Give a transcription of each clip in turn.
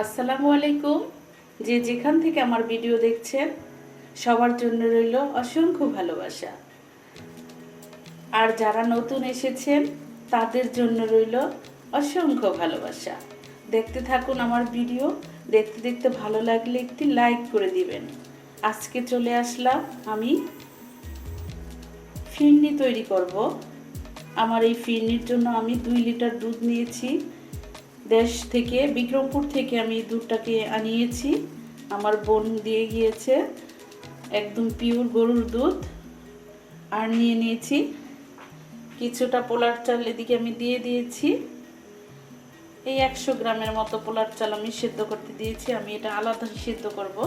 আসসালামু আলাইকুম। যে যেখান থেকে আমার ভিডিও দেখছেন সবার জন্য রইল অসংখ্য ভালোবাসা। আর যারা নতুন এসেছেন তাদের জন্য রইল অসংখ্য ভালোবাসা। দেখতে থাকুন আমার ভিডিও, দেখতে দেখতে ভালো লাগলে একটি লাইক করে দিবেন। আজকে চলে আসলাম আমি ফিরনি তৈরি করব। আমার এই ফিরনির জন্য আমি 2 লিটার দুধ নিয়েছি। দেশ থেকে বিক্রমপুর থেকে আমি দুধটাকে আনিয়েছি। আমার বোন দিয়ে গিয়েছে, একদম পিওর গরুর দুধ। আর নিয়ে নিয়েছি কিছুটা পোলার চাল, এদিকে আমি দিয়ে দিয়েছি। এই 100 গ্রামের মতো পোলার চাল আমি সিদ্ধ করতে দিয়েছি। আমি এটা আলাদা সিদ্ধ করব।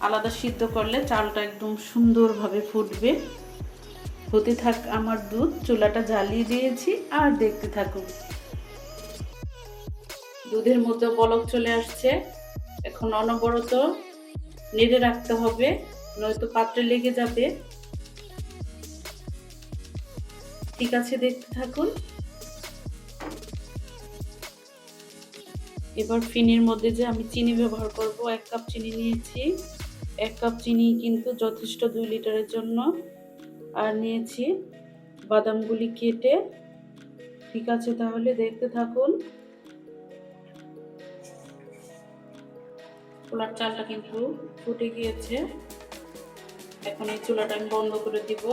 আলাদা সিদ্ধ করলে চালটা একদম সুন্দরভাবে ফুটবে। হতে থাক আমার দুধ, চুলাটা জ্বালিয়ে দিয়েছি আর দেখতে থাকুন। দুধের মতো বলক চলে আসছে। এখন অনবরত নেড়ে রাখতে হবে, নয়তো পাত্রে লেগে যাবে। ঠিক আছে, দেখতে থাকুন। এবার ফিনির মধ্যে যে আমি চিনি ব্যবহার করব, 1 কাপ চিনি নিয়েছি। 1 কাপ চিনি কিন্তু যথেষ্ট 2 লিটারের জন্য। আর নিয়েছি বাদামগুলি কেটে। ঠিক আছে, তাহলে দেখতে থাকুন। পোলার চালটা কিন্তু ফুটে গিয়েছে। এখন এই চুলাটা আমি বন্ধ করে দিব।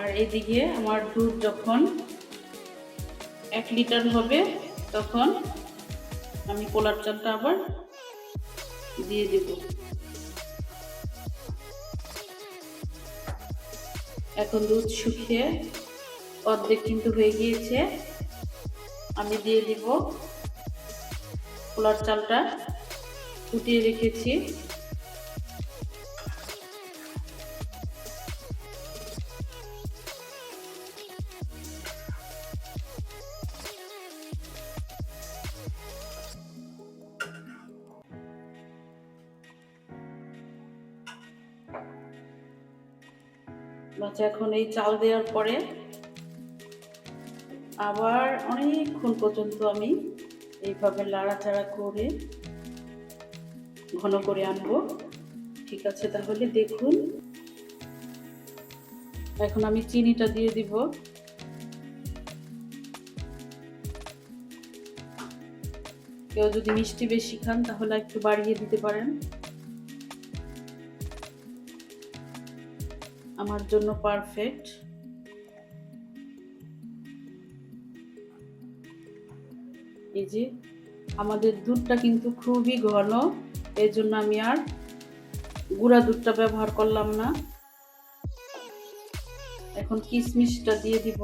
আর এদিকে আমার দুধ যখন 1 লিটার হবে তখন আমি পোলার চালটা আবার দিয়ে দেব। এখন দুধ শুকিয়ে অর্ধেক কিন্তু হয়ে গিয়েছে। আমি দিয়ে দিব পোলার চালটা ফুটিয়ে রেখেছি। বাচ্চা এখন এই চাল দেওয়ার পরে আবার অনেকক্ষণ পর্যন্ত আমি এইভাবে লাড়াচাড়া করে ঘন করে আনবো। ঠিক আছে, তাহলে দেখুন। এখন আমি চিনিটা দিয়ে দিব। কেউ যদি মিষ্টি বেশি খান তাহলে একটু বাড়িয়ে দিতে পারেন। আমার জন্য পারফেক্ট। এই যে আমাদের দুধটা কিন্তু খুবই ঘন, এই জন্য আমি আর গুঁড়া দুধটা ব্যবহার করলাম না। এখন কিশমিশটা দিয়ে দিব।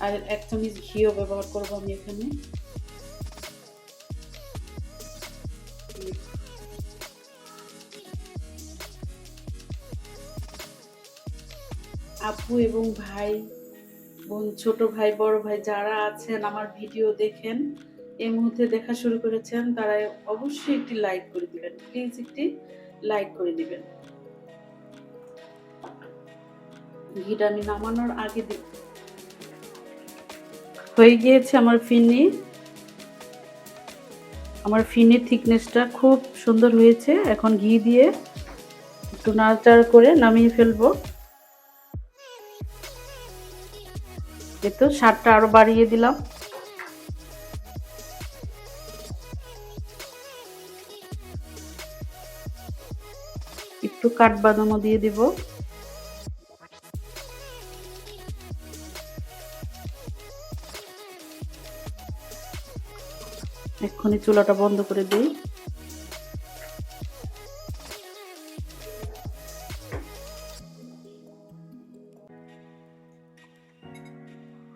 আর 1 চামচ ঘিও ব্যবহার করব আমি এখানে। আপু এবং ভাই বোন, ছোট ভাই বড় ভাই যারা আছেন আমার ভিডিও দেখেন, এই মুহূর্তে দেখা শুরু করেছেন, তারা অবশ্যই একটি লাইক করে দিবেন। প্লিজ একটি লাইক করে দিবেন। ঘিটা আমি নামানোর আগে দিব। হয়ে গিয়েছে আমার ফিরনি। আমার ফিরনির থিকনেসটা খুব সুন্দর হয়েছে। এখন ঘি দিয়ে একটু নাড়াচাড়া করে নামিয়ে ফেলবো। তো স্বাদটা আরো বাড়িয়ে দিলাম। একটু কাঠবাদামও দিয়ে দিব। এক্ষুনি চুলাটা বন্ধ করে দিই।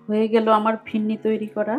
হয়ে গেল আমার ফিরনি তৈরি করা।